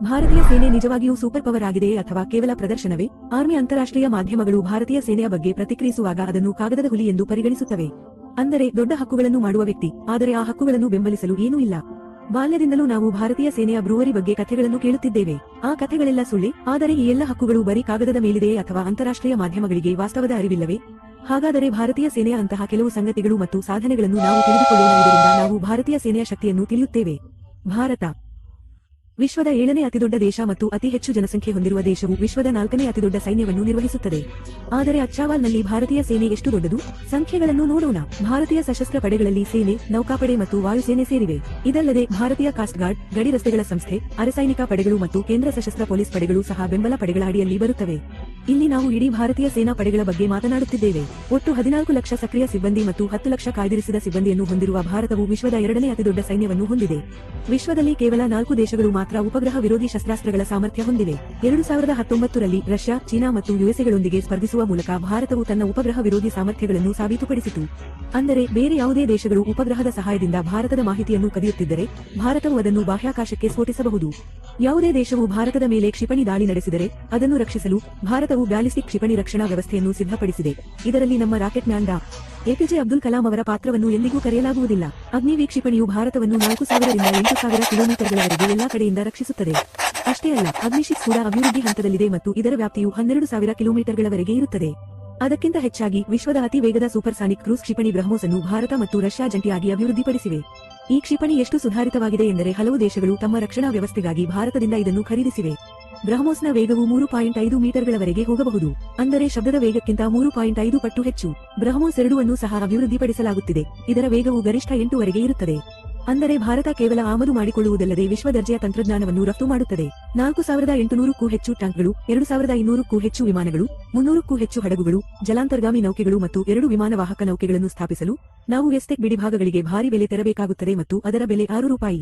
ಭಾರತೀಯ ಸೇನೆ ನಿಜವಾಗಿಯೂ ಸೂಪರ್ ಪವರ್ ಆಗಿದೆಯೇ ಅಥವಾ ಕೇವಲ ಪ್ರದರ್ಶನವೇ? ಆರ್ಮಿ ಅಂತಾರಾಷ್ಟ್ರೀಯ ಮಾಧ್ಯಮಗಳು ಭಾರತೀಯ ಸೇನೆಯ ಬಗ್ಗೆ ಪ್ರತಿಕ್ರಿಯಿಸುವಾಗ ಅದನ್ನು ಕಾಗದದ ಹುಲಿ ಎಂದು ಪರಿಗಣಿಸುತ್ತವೆ. ಅಂದರೆ ದೊಡ್ಡ ಹಕ್ಕುಗಳನ್ನು ಮಾಡುವ ವ್ಯಕ್ತಿ, ಆದರೆ ಆ ಹಕ್ಕುಗಳನ್ನು ಬೆಂಬಲಿಸಲು ಏನೂ ಇಲ್ಲ. ಬಾಲ್ಯದಿಂದಲೂ ನಾವು ಭಾರತೀಯ ಸೇನೆಯ ಬ್ರೂವರಿ ಬಗ್ಗೆ ಕಥೆಗಳನ್ನು ಕೇಳುತ್ತಿದ್ದೇವೆ. ಆ ಕಥೆಗಳೆಲ್ಲ ಸುಳ್ಳೆ? ಆದರೆ ಈ ಎಲ್ಲ ಹಕ್ಕುಗಳು ಬರೀ ಕಾಗದದ ಮೇಲಿದೆಯೇ ಅಥವಾ ಅಂತಾರಾಷ್ಟ್ರೀಯ ಮಾಧ್ಯಮಗಳಿಗೆ ವಾಸ್ತವದ ಅರಿವಿಲ್ಲವೇ? ಹಾಗಾದರೆ ಭಾರತೀಯ ಸೇನೆಯ ಅಂತಹ ಕೆಲವು ಸಂಗತಿಗಳು ಮತ್ತು ಸಾಧನೆಗಳನ್ನು ನಾವು ತಿಳಿದುಕೊಳ್ಳೋಣ. ಇದರಿಂದ ನಾವು ಭಾರತೀಯ ಸೇನೆಯ ಶಕ್ತಿಯನ್ನು ತಿಳಿಯುತ್ತೇವೆ. ಭಾರತ ವಿಶ್ವದ 7ನೇ ಅತಿದೊಡ್ಡ ದೇಶ ಮತ್ತು ಅತಿ ಹೆಚ್ಚು ಜನಸಂಖ್ಯೆ ಹೊಂದಿರುವ ದೇಶವು ವಿಶ್ವದ 4ನೇ ಅತಿದೊಡ್ಡ ಸೈನ್ಯವನ್ನು ನಿರ್ವಹಿಸುತ್ತದೆ. ಆದರೆ ಅಚ್ಚಾವಲ್ನಲ್ಲಿ ಭಾರತೀಯ ಸೇನೆ ಎಷ್ಟು ದೊಡ್ಡದು? ಸಂಖ್ಯೆಗಳನ್ನು ನೋಡೋಣ. ಭಾರತೀಯ ಸಶಸ್ತ್ರ ಪಡೆಗಳಲ್ಲಿ ಸೇನೆ, ನೌಕಾಪಡೆ ಮತ್ತು ವಾಯುಸೇನೆ ಸೇರಿವೆ. ಇದಲ್ಲದೆ ಭಾರತೀಯ ಕಾಸ್ಟ್ ಗಾರ್ಡ್, ಗಡಿ ರಸ್ತೆಗಳ ಸಂಸ್ಥೆ, ಅರೆಸೈನಿಕ ಪಡೆಗಳು ಮತ್ತು ಕೇಂದ್ರ ಸಶಸ್ತ್ರ ಪೊಲೀಸ್ ಪಡೆಗಳು ಸಹ ಬೆಂಬಲ ಪಡೆಗಳ ಅಡಿಯಲ್ಲಿ ಬರುತ್ತವೆ. ಇಲ್ಲಿ ನಾವು ಇಡೀ ಭಾರತೀಯ ಸೇನಾ ಪಡೆಗಳ ಬಗ್ಗೆ ಮಾತನಾಡುತ್ತಿದ್ದೇವೆ. ಒಟ್ಟು 14 ಲಕ್ಷ ಸಕ್ರಿಯ ಸಿಬ್ಬಂದಿ ಮತ್ತು 10 ಲಕ್ಷ ಕಾಯ್ದಿರಿಸಿದ ಸಿಬ್ಬಂದಿಯನ್ನು ಹೊಂದಿರುವ ಭಾರತವು ವಿಶ್ವದ 2ನೇ ಅತಿದೊಡ್ಡ ಸೈನ್ಯವನ್ನು ಹೊಂದಿದೆ. ವಿಶ್ವದಲ್ಲಿ ಕೇವಲ 4 ದೇಶಗಳು ಮಾತ್ರ ಉಪಗ್ರಹ ವಿರೋಧಿ ಶಸ್ತ್ರಾಸ್ತ್ರಗಳ ಸಾಮರ್ಥ್ಯ ಹೊಂದಿವೆ. 2019ರಲ್ಲಿ ರಷ್ಯಾ, ಚೀನಾ ಮತ್ತು ಯುಎಸ್ಎಗಳೊಂದಿಗೆ ಸ್ಪರ್ಧಿಸುವ ಮೂಲಕ ಭಾರತವು ತನ್ನ ಉಪಗ್ರಹ ವಿರೋಧಿ ಸಾಮರ್ಥ್ಯಗಳನ್ನು ಸಾಬೀತುಪಡಿಸಿತು. ಅಂದರೆ ಬೇರೆ ಯಾವುದೇ ದೇಶಗಳು ಉಪಗ್ರಹದ ಸಹಾಯದಿಂದ ಭಾರತದ ಮಾಹಿತಿಯನ್ನು ಕದಿಯುತ್ತಿದ್ದರೆ ಭಾರತವು ಅದನ್ನು ಬಾಹ್ಯಾಕಾಶಕ್ಕೆ ಸ್ಫೋಟಿಸಬಹುದು. ಯಾವುದೇ ದೇಶವು ಭಾರತದ ಮೇಲೆ ಕ್ಷಿಪಣಿ ದಾಳಿ ನಡೆಸಿದರೆ ಅದನ್ನು ರಕ್ಷಿಸಲು ಭಾರತವು ಬ್ಯಾಲಿಸ್ಟಿಕ್ ಕ್ಷಿಪಣಿ ರಕ್ಷಣಾ ವ್ಯವಸ್ಥೆಯನ್ನು ಸಿದ್ಧಪಡಿಸಿದೆ. ಇದರಲ್ಲಿ ನಮ್ಮ ರಾಕೆಟ್ ಮ್ಯಾನ್ ಡಾ. ಎಪಿಜೆ ಅಬ್ದುಲ್ ಕಲಾಂ ಅವರ ಪಾತ್ರವನ್ನು ಎಂದಿಗೂ ಕರೆಯಲಾಗುವುದಿಲ್ಲ. ಅಗ್ನಿವೀರ್ ಕ್ಷಿಪಣಿಯು ಭಾರತವನ್ನು 4000 ರಿಂದ 8000 ಕಿಲೋಮೀಟರ್ಗಳವರೆಗೆ ಎಲ್ಲಾ ಕಡೆಯಿಂದ ರಕ್ಷಿಸುತ್ತದೆ. ಅಷ್ಟೇ ಅಲ್ಲ, ಅಗ್ನಿಶಿಕ್ಸ್ ಕೂಡ ಅಭಿವೃದ್ಧಿ ಹಂತದಲ್ಲಿದೆ ಮತ್ತು ಇದರ ವ್ಯಾಪ್ತಿಯು 12,000 ಕಿಲೋಮೀಟರ್ಗಳವರೆಗೆ ಇರುತ್ತದೆ. ಅದಕ್ಕಿಂತ ಹೆಚ್ಚಾಗಿ ವಿಶ್ವದ ಅತಿ ವೇಗದ ಸೂಪರ್ಸಾನಿಕ್ ಕ್ರೂಸ್ ಕ್ಷಿಪಣಿ ಬ್ರಹ್ಮೋಸ್ ಅನ್ನು ಭಾರತ ಮತ್ತು ರಷ್ಯಾ ಜಂಟಿಯಾಗಿ ಅಭಿವೃದ್ಧಿಪಡಿಸಿವೆ. ಈ ಕ್ಷಿಪಣಿ ಎಷ್ಟು ಸುಧಾರಿತವಾಗಿದೆ ಎಂದರೆ ಹಲವು ದೇಶಗಳು ತಮ್ಮ ರಕ್ಷಣಾ ವ್ಯವಸ್ಥೆಗಾಗಿ ಭಾರತದಿಂದ ಇದನ್ನು ಖರೀದಿಸಿವೆ. ಬ್ರಹ್ಮೋಸ್ನ ವೇಗವು 3.5 ಮೀಟರ್ಗಳವರೆಗೆ ಹೋಗಬಹುದು. ಅಂದರೆ ಶಬ್ದದ ವೇಗಕ್ಕಿಂತ 3.5 ಪಟ್ಟು ಹೆಚ್ಚು. ಬ್ರಹ್ಮೋಸ್ 2 ಅನ್ನು ಸಹ ಅಭಿವೃದ್ಧಿಪಡಿಸಲಾಗುತ್ತಿದೆ. ಇದರ ವೇಗವು ಗರಿಷ್ಠ 8 ವರೆಗೆ ಇರುತ್ತದೆ. ಅಂದರೆ ಭಾರತ ಕೇವಲ ಆಮದು ಮಾಡಿಕೊಳ್ಳುವುದಲ್ಲದೆ ವಿಶ್ವ ದರ್ಜೆಯ ತಂತ್ರಜ್ಞಾನವನ್ನು ರಫ್ತು ಮಾಡುತ್ತದೆ. 4800ಕ್ಕೂ ಹೆಚ್ಚು ಟ್ಯಾಂಕ್ಗಳು, 2200ಕ್ಕೂ ಹೆಚ್ಚು ವಿಮಾನಗಳು, 300ಕ್ಕೂ ಹೆಚ್ಚು ಹಡಗುಗಳು, ಜಲಾಂತರ್ಗಾಮಿ ನೌಕೆಗಳು ಮತ್ತು 2 ವಿಮಾನವಾಹಕ ನೌಕೆಗಳನ್ನು ಸ್ಥಾಪಿಸಲು ನಾವು ಎಸ್ಟೆಕ್ ಬಿಡಿಭಾಗಗಳಿಗೆ ಭಾರಿ ಬೆಲೆ ತೆರಬೇಕಾಗುತ್ತದೆ ಮತ್ತು ಅದರ ಬೆಲೆ ₹6.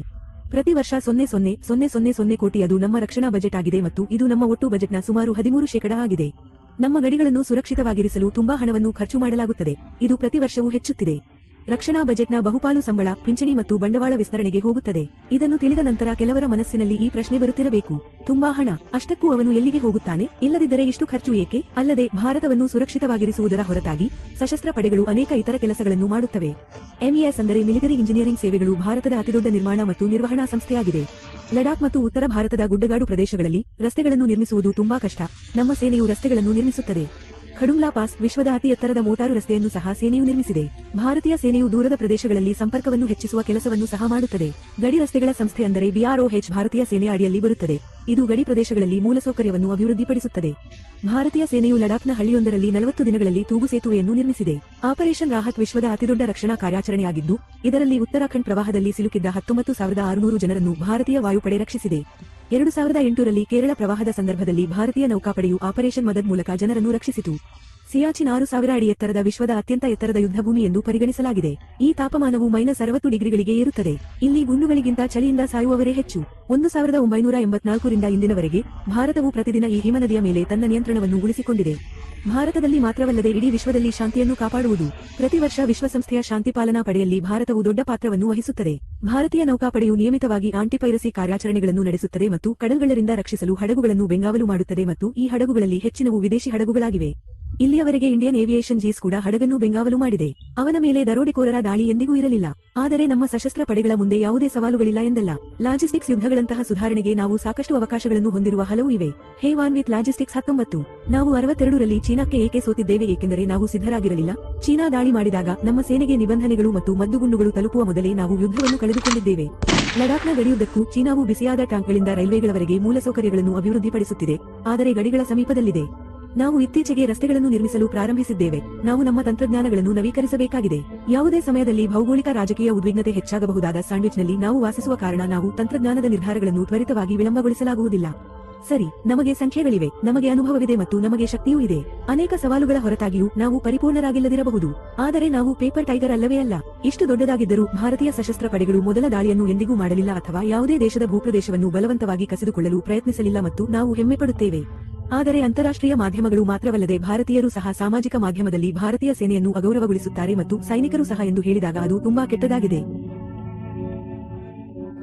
ಪ್ರತಿ ವರ್ಷ 0,0000 ಕೋಟಿ. ಅದು ನಮ್ಮ ರಕ್ಷಣಾ ಬಜೆಟ್ ಆಗಿದೆ ಮತ್ತು ಇದು ನಮ್ಮ ಒಟ್ಟು ಬಜೆಟ್ನ ಸುಮಾರು 13% ಆಗಿದೆ. ನಮ್ಮ ಗಡಿಗಳನ್ನು ಸುರಕ್ಷಿತವಾಗಿರಿಸಲು ತುಂಬಾ ಹಣವನ್ನು ಖರ್ಚು ಮಾಡಲಾಗುತ್ತದೆ. ಇದು ಪ್ರತಿ ವರ್ಷವೂ ಹೆಚ್ಚುತ್ತಿದೆ. ರಕ್ಷಣಾ ಬಜೆಟ್ನ ಬಹುಪಾಲು ಸಂಬಳ, ಪಿಂಚಣಿ ಮತ್ತು ಬಂಡವಾಳ ವಿಸ್ತರಣೆಗೆ ಹೋಗುತ್ತದೆ. ಇದನ್ನು ತಿಳಿದ ನಂತರ ಕೆಲವರ ಮನಸ್ಸಿನಲ್ಲಿ ಈ ಪ್ರಶ್ನೆ ಬರುತ್ತಿರಬೇಕು, ತುಂಬಾ ಹಣ, ಅಷ್ಟಕ್ಕೂ ಅವನು ಎಲ್ಲಿಗೆ ಹೋಗುತ್ತಾನೆ? ಇಲ್ಲದಿದ್ದರೆ ಇಷ್ಟು ಖರ್ಚು ಏಕೆ? ಅಲ್ಲದೆ ಭಾರತವನ್ನು ಸುರಕ್ಷಿತವಾಗಿರಿಸುವುದರ ಹೊರತಾಗಿ ಸಶಸ್ತ್ರ ಪಡೆಗಳು ಅನೇಕ ಇತರ ಕೆಲಸಗಳನ್ನು ಮಾಡುತ್ತವೆ. ಎಂಇಎಸ್ ಅಂದರೆ ಮಿಲಿಟರಿ ಇಂಜಿನಿಯರಿಂಗ್ ಸೇವೆಗಳು ಭಾರತದ ಅತಿದೊಡ್ಡ ನಿರ್ಮಾಣ ಮತ್ತು ನಿರ್ವಹಣಾ ಸಂಸ್ಥೆಯಾಗಿದೆ. ಲಡಾಖ್ ಮತ್ತು ಉತ್ತರ ಭಾರತದ ಗುಡ್ಡಗಾಡು ಪ್ರದೇಶಗಳಲ್ಲಿ ರಸ್ತೆಗಳನ್ನು ನಿರ್ಮಿಸುವುದು ತುಂಬಾ ಕಷ್ಟ. ನಮ್ಮ ಸೇನೆಯು ರಸ್ತೆಗಳನ್ನು ನಿರ್ಮಿಸುತ್ತದೆ. ಖಡುಂಗ್ಲಾ ಪಾಸ್, ವಿಶ್ವದ ಅತಿ ಎತ್ತರದ ಮೋಟಾರು ರಸ್ತೆಯನ್ನು ಸಹ ಸೇನೆಯು ನಿರ್ಮಿಸಿದೆ. ಭಾರತೀಯ ಸೇನೆಯು ದೂರದ ಪ್ರದೇಶಗಳಲ್ಲಿ ಸಂಪರ್ಕವನ್ನು ಹೆಚ್ಚಿಸುವ ಕೆಲಸವನ್ನು ಸಹ ಮಾಡುತ್ತದೆ. ಗಡಿ ರಸ್ತೆಗಳ ಸಂಸ್ಥೆ ಅಂದರೆ BROH ಭಾರತೀಯ ಸೇನೆಯ ಅಡಿಯಲ್ಲಿ ಬರುತ್ತದೆ. ಇದು ಗಡಿ ಪ್ರದೇಶಗಳಲ್ಲಿ ಮೂಲಸೌಕರ್ಯವನ್ನು ಅಭಿವೃದ್ಧಿಪಡಿಸುತ್ತದೆ. ಭಾರತೀಯ ಸೇನೆಯು ಲಡಾಖ್ನ ಹಳ್ಳಿಯೊಂದರಲ್ಲಿ 40 ದಿನಗಳಲ್ಲಿ ತೂಗು ಸೇತುವೆಯನ್ನು ನಿರ್ಮಿಸಿದೆ. ಆಪರೇಷನ್ ರಾಹತ್ ವಿಶ್ವದ ಅತಿದೊಡ್ಡ ರಕ್ಷಣಾ ಕಾರ್ಯಾಚರಣೆಯಾಗಿದ್ದು, ಇದರಲ್ಲಿ ಉತ್ತರಾಖಂಡ್ ಪ್ರವಾಹದಲ್ಲಿ ಸಿಲುಕಿದ್ದ 19,600 ಜನರನ್ನು ಭಾರತೀಯ ವಾಯುಪಡೆ ರಕ್ಷಿಸಿದೆ. 2008ರಲ್ಲಿ ಕೇರಳ ಪ್ರವಾಹದ ಸಂದರ್ಭದಲ್ಲಿ ಭಾರತೀಯ ನೌಕಾಪಡೆಯು ಆಪರೇಷನ್ ಮದದ್ ಮೂಲಕ ಜನರನ್ನು ರಕ್ಷಿಸಿತು. ಸಿಯಾಚಿನ್ 6,000 ಅಡಿ ಎತ್ತರದ ವಿಶ್ವದ ಅತ್ಯಂತ ಎತ್ತರದ ಯುದ್ಧಭೂಮಿ ಎಂದು ಪರಿಗಣಿಸಲಾಗಿದೆ. ಈ ತಾಪಮಾನವು -60 ಡಿಗ್ರಿಗಳಿಗೆ ಏರುತ್ತದೆ. ಇಲ್ಲಿ ಗುಂಡುಗಳಿಗಿಂತ ಚಳಿಯಿಂದ ಸಾಯುವವರೇ ಹೆಚ್ಚು. 1984ರಿಂದ ಇಂದಿನವರೆಗೆ ಭಾರತವು ಪ್ರತಿದಿನ ಈ ಹಿಮನದಿಯ ಮೇಲೆ ತನ್ನ ನಿಯಂತ್ರಣವನ್ನು ಉಳಿಸಿಕೊಂಡಿದೆ. ಭಾರತದಲ್ಲಿ ಮಾತ್ರವಲ್ಲದೆ ಇಡೀ ವಿಶ್ವದಲ್ಲಿ ಶಾಂತಿಯನ್ನು ಕಾಪಾಡುವುದು. ಪ್ರತಿ ವರ್ಷ ವಿಶ್ವಸಂಸ್ಥೆಯ ಶಾಂತಿ ಪಾಲನಾ ಪಡೆಯಲ್ಲಿ ಭಾರತವು ದೊಡ್ಡ ಪಾತ್ರವನ್ನು ವಹಿಸುತ್ತದೆ. ಭಾರತೀಯ ನೌಕಾಪಡೆಯು ನಿಯಮಿತವಾಗಿ ಆಂಟಿ ಪೈರಸಿ ಕಾರ್ಯಾಚರಣೆಗಳನ್ನು ನಡೆಸುತ್ತದೆ ಮತ್ತು ಕಡಲ್ಗಳ್ಳರಿಂದ ರಕ್ಷಿಸಲು ಹಡಗುಗಳನ್ನು ಬೆಂಗಾವಲು ಮಾಡುತ್ತದೆ ಮತ್ತು ಈ ಹಡಗುಗಳಲ್ಲಿ ಹೆಚ್ಚಿನವು ವಿದೇಶಿ ಹಡಗುಗಳಾಗಿವೆ. ಇಲ್ಲಿಯವರೆಗೆ ಇಂಡಿಯನ್ ಏವಿಯೇಷನ್ ಜೀಸ್ ಕೂಡ ಹಡಗನ್ನು ಬೆಂಗಾವಲು ಮಾಡಿದೆ. ಅವನ ಮೇಲೆ ದರೋಡೆಕೋರರ ದಾಳಿ ಎಂದಿಗೂ ಇರಲಿಲ್ಲ. ಆದರೆ ನಮ್ಮ ಸಶಸ್ತ್ರ ಪಡೆಗಳ ಮುಂದೆ ಯಾವುದೇ ಸವಾಲುಗಳಿಲ್ಲ ಎಂದಲ್ಲ. ಲಾಜಿಸ್ಟಿಕ್ಸ್ ಯುದ್ಧಗಳಂತಹ ಸುಧಾರಣೆಗೆ ನಾವು ಸಾಕಷ್ಟು ಅವಕಾಶಗಳನ್ನು ಹೊಂದಿರುವ ಹಲವು ಇವೆ. ಹೇವಾನ್ ವಿತ್ ಲಾಜಿಸ್ಟಿಕ್ಸ್ 19. ನಾವು 62ರಲ್ಲಿ ಚೀನಾಕ್ಕೆ ಏಕೆ ಸೋತಿದ್ದೇವೆ? ಏಕೆಂದರೆ ನಾವು ಸಿದ್ಧರಾಗಿರಲಿಲ್ಲ. ಚೀನಾ ದಾಳಿ ಮಾಡಿದಾಗ ನಮ್ಮ ಸೇನೆಗೆ ನಿಬಂಧನೆಗಳು ಮತ್ತು ಮದ್ದುಗುಂಡುಗಳು ತಲುಪುವ ಮೊದಲೇ ನಾವು ಯುದ್ಧವನ್ನು ಕಳೆದುಕೊಂಡಿದ್ದೇವೆ. ಲಡಾಖ್ನ ಗಡಿಯುದ್ದಕ್ಕೂ ಚೀನಾವು ಬಿಸಿಯಾದ ಟ್ಯಾಂಕ್ಗಳಿಂದ ರೈಲ್ವೆಗಳವರೆಗೆ ಮೂಲಸೌಕರ್ಯಗಳನ್ನು ಅಭಿವೃದ್ಧಿಪಡಿಸುತ್ತಿದೆ, ಆದರೆ ಗಡಿಗಳ ಸಮೀಪದಲ್ಲಿದೆ. ನಾವು ಇತ್ತೀಚೆಗೆ ರಸ್ತೆಗಳನ್ನು ನಿರ್ಮಿಸಲು ಪ್ರಾರಂಭಿಸಿದ್ದೇವೆ. ನಾವು ನಮ್ಮ ತಂತ್ರಜ್ಞಾನಗಳನ್ನು ನವೀಕರಿಸಬೇಕಾಗಿದೆ. ಯಾವುದೇ ಸಮಯದಲ್ಲಿ ಭೌಗೋಳಿಕ ರಾಜಕೀಯ ಉದ್ವಿಗ್ನತೆ ಹೆಚ್ಚಾಗಬಹುದಾದ ಸ್ಯಾಂಡ್ವಿಚ್ನಲ್ಲಿ ನಾವು ವಾಸಿಸುವ ಕಾರಣ ನಾವು ತಂತ್ರಜ್ಞಾನದ ನಿರ್ಧಾರಗಳನ್ನು ತ್ವರಿತವಾಗಿ ವಿಳಂಬಗೊಳಿಸಲಾಗುವುದಿಲ್ಲ. ಸರಿ, ನಮಗೆ ಸಂಖ್ಯೆಗಳಿವೆ, ನಮಗೆ ಅನುಭವವಿದೆ ಮತ್ತು ನಮಗೆ ಶಕ್ತಿಯೂ ಇದೆ. ಅನೇಕ ಸವಾಲುಗಳ ಹೊರತಾಗಿಯೂ ನಾವು ಪರಿಪೂರ್ಣರಾಗಿಲ್ಲದಿರಬಹುದು. ಆದರೆ ನಾವು ಪೇಪರ್ ಟೈಗರ್ ಅಲ್ಲವೇ ಅಲ್ಲ. ಇಷ್ಟು ದೊಡ್ಡದಾಗಿದ್ದರೂ ಭಾರತೀಯ ಸಶಸ್ತ್ರ ಪಡೆಗಳು ಮೊದಲ ದಾಳಿಯನ್ನು ಎಂದಿಗೂ ಮಾಡಲಿಲ್ಲ ಅಥವಾ ಯಾವುದೇ ದೇಶದ ಭೂಪ್ರದೇಶವನ್ನು ಬಲವಂತವಾಗಿ ಕಸಿದುಕೊಳ್ಳಲು ಪ್ರಯತ್ನಿಸಲಿಲ್ಲ ಮತ್ತು ನಾವು ಹೆಮ್ಮೆ ಪಡುತ್ತೇವೆ. ಆದರೆ ಅಂತಾರಾಷ್ಟ್ರೀಯ ಮಾಧ್ಯಮಗಳು ಮಾತ್ರವಲ್ಲದೆ ಭಾರತೀಯರು ಸಹ ಸಾಮಾಜಿಕ ಮಾಧ್ಯಮದಲ್ಲಿ ಭಾರತೀಯ ಸೇನೆಯನ್ನು ಅಗೌರವಗೊಳಿಸುತ್ತಾರೆ ಮತ್ತು ಸೈನಿಕರು ಸಹ ಎಂದು ಹೇಳಿದಾಗ ಅದು ತುಂಬಾ ಕೆಟ್ಟದಾಗಿದೆ.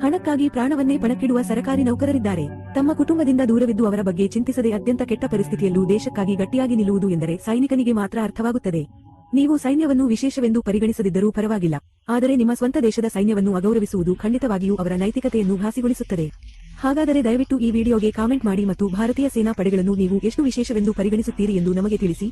ಹಣಕ್ಕಾಗಿ ಪ್ರಾಣವನ್ನೇ ಪಣಕ್ಕಿಡುವ ಸರಕಾರಿ ನೌಕರರಿದ್ದಾರೆ. ತಮ್ಮ ಕುಟುಂಬದಿಂದ ದೂರವಿದ್ದು ಅವರ ಬಗ್ಗೆ ಚಿಂತಿಸದೆ ಅತ್ಯಂತ ಕೆಟ್ಟ ಪರಿಸ್ಥಿತಿಯಲ್ಲೂ ದೇಶಕ್ಕಾಗಿ ಗಟ್ಟಿಯಾಗಿ ನಿಲ್ಲುವುದು ಎಂದರೆ ಸೈನಿಕನಿಗೆ ಮಾತ್ರ ಅರ್ಥವಾಗುತ್ತದೆ. ನೀವು ಸೈನ್ಯವನ್ನು ವಿಶೇಷವೆಂದು ಪರಿಗಣಿಸದಿದ್ದರೂ ಪರವಾಗಿಲ್ಲ, ಆದರೆ ನಿಮ್ಮ ಸ್ವಂತ ದೇಶದ ಸೈನ್ಯವನ್ನು ಅಗೌರವಿಸುವುದು ಖಂಡಿತವಾಗಿಯೂ ಅವರ ನೈತಿಕತೆಯನ್ನು ಘಾಸಿಗೊಳಿಸುತ್ತದೆ. ಹಾಗಾದರೆ ದಯವಿಟ್ಟು ಈ ವಿಡಿಯೋಗೆ ಕಾಮೆಂಟ್ ಮಾಡಿ ಮತ್ತು ಭಾರತೀಯ ಸೇನಾ ಪಡೆಗಳನ್ನು ನೀವು ಎಷ್ಟು ವಿಶೇಷವೆಂದು ಪರಿಗಣಿಸುತ್ತೀರಿ ಎಂದು ನಮಗೆ ತಿಳಿಸಿ.